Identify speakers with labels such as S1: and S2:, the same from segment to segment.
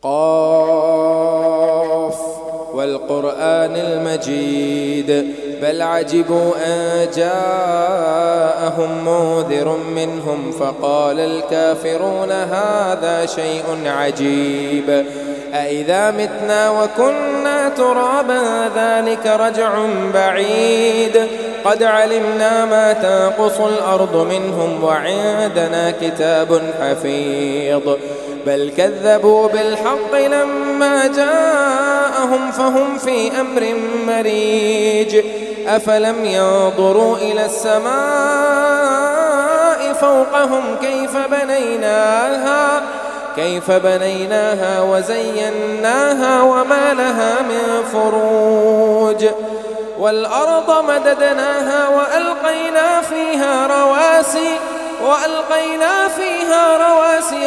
S1: قاف والقرآن المجيد بل عجبوا أن جاءهم منذر منهم فقال الكافرون هذا شيء عجيب أإذا متنا وكنا ترابا ذلك رجع بعيد قد علمنا ما تنقص الأرض منهم وعندنا كتاب حفيظ بل كذبوا بالحق لما جاءهم فهم في أمر مريج أفلم ينظروا إلى السماء فوقهم كيف بنيناها وزيناها وما لها من فروج والأرض مددناها وألقينا فيها رواسي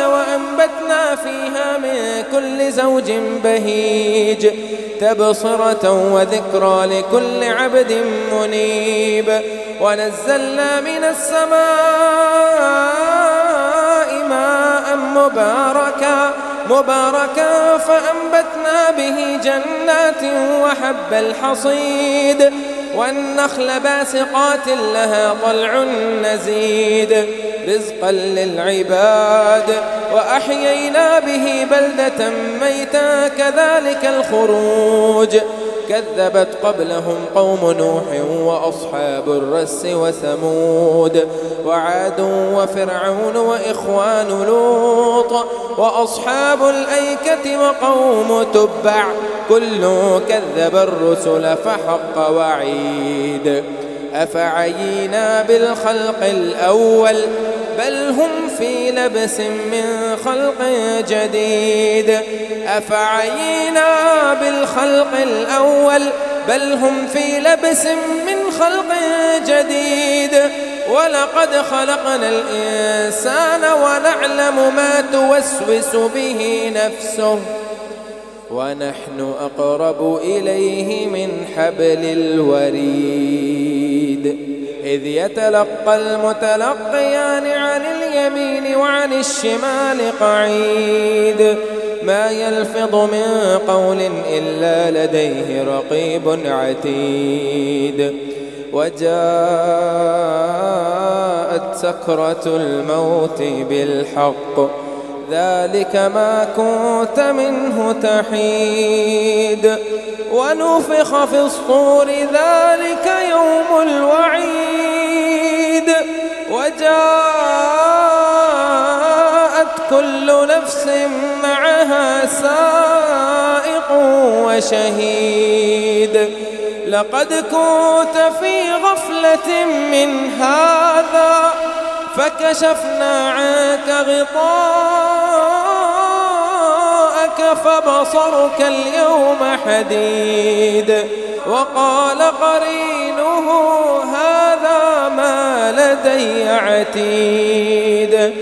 S1: وأنبتنا فيها من كل زوج بهيج تبصرة وذكرى لكل عبد منيب ونزلنا من السماء ماء مباركا فأنبتنا به جنات وحب الحصيد والنخل باسقات لها طلع نزيد رزقا للعباد وأحيينا به بلدة ميتا كذلك الخروج كذبت قبلهم قوم نوح وأصحاب الرس وثمود وعاد وفرعون وإخوان لوط وأصحاب الأيكة وقوم تبع كل كذب الرسل فحق وعيد أفعينا بالخلق الأول بل هم في لبس من خلق جديد أفعينا بالخلق الأول بل هم في لبس من خلق جديد ولقد خلقنا الإنسان ونعلم ما توسوس به نفسه ونحن أقرب إليه من حبل الوريد إذ يتلقى المتلقيان عن اليمين وعن الشمال قعيد ما يلفظ من قول إلا لديه رقيب عتيد وجاءت سكرة الموت بالحق ذلك ما كنت منه تحيد ونفخ في الصور ذلك يوم الوعيد وجاءت كل نفس معها سائق وشهيد لقد كنت في غفلة من هذا فكشفنا عنك غطاءك فبصرك اليوم حديد وقال قرينه هذا ما لدي عتيد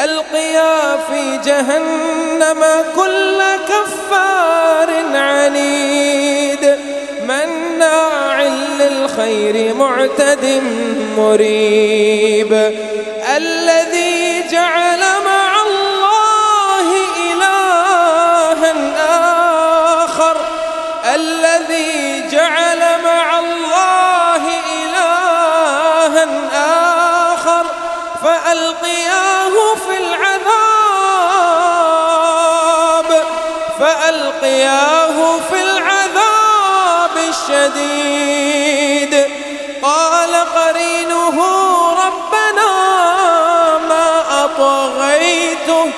S1: ألقيا في جهنم كل كفار عنيد مناع للخير معتد مريب الذي جعل مع الله إلها آخر فألقياه في العذاب الشديد قال قرينه ربنا ما أطغيته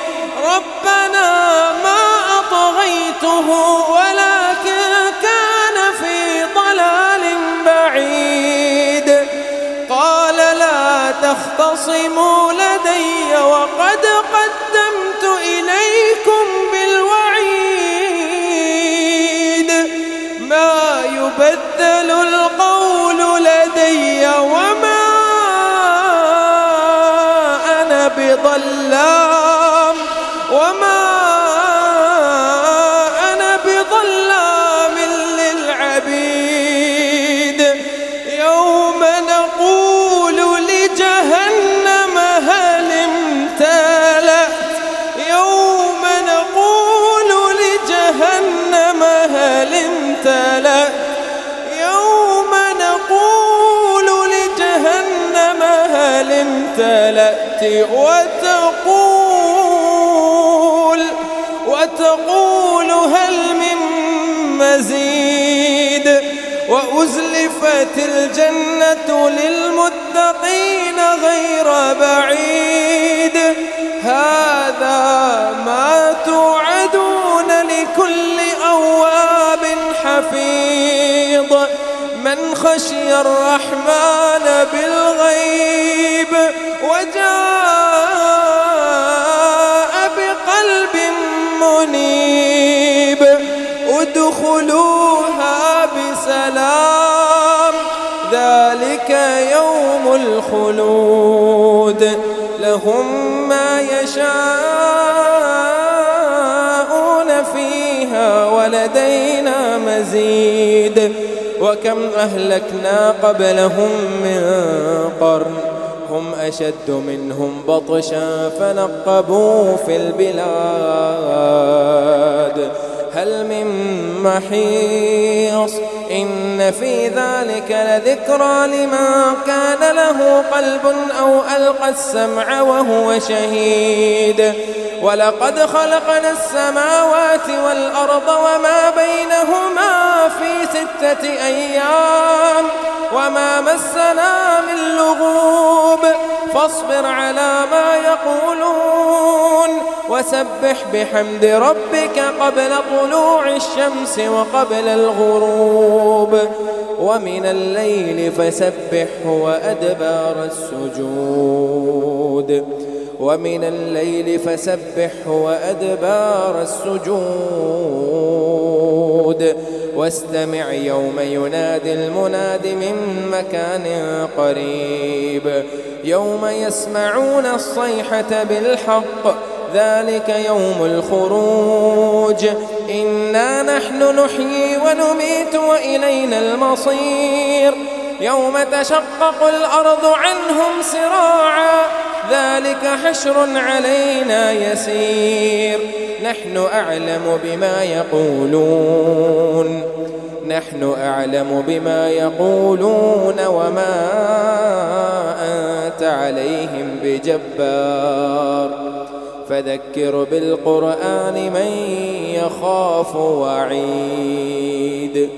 S1: ولكن كان في ضلال بعيد قال لا تختصموا لدي وقد قدمت إليكم بالوعيد ما يبدل القول لدي وما أنا بظلام للعبيد يوم نقول امتلأت وتقول هل من مزيد وأزلفت الجنة للمتقين غير بعيد هذا ما توعدون لكل أواب حفيظ من خشي الرحمن بالغيب وجاء بقلب منيب ادخلوها بسلام ذلك يوم الخلود لهم ما يشاءون فيها ولدينا مزيد وكم أهلكنا قبلهم من قرن هم أشد منهم بطشا فنقبوا في البلاد هل من محيص إن في ذلك لذكرى لمن كان له قلب أو ألقى السمع وهو شهيد ولقد خلقنا السماوات والأرض وما بينهما في 6 أيام وما مسنا من لغوب فاصبر على ما يقولون وسبح بحمد ربك قبل طلوع الشمس وقبل الغروب ومن الليل فسبحه وأدبار السجود ومن الليل فسبحه وأدبار السجود واستمع يوم ينادي المناد من مكان قريب يوم يسمعون الصيحة بالحق ذلك يوم الخروج إنا نحن نحيي ونميت وإلينا المصير يوم تشقق الأرض عنهم سراعا ذلك حشر علينا يسير نحن أعلم بما يقولون وما أنت عليهم بجبار فذكر بالقرآن من يخاف وعيد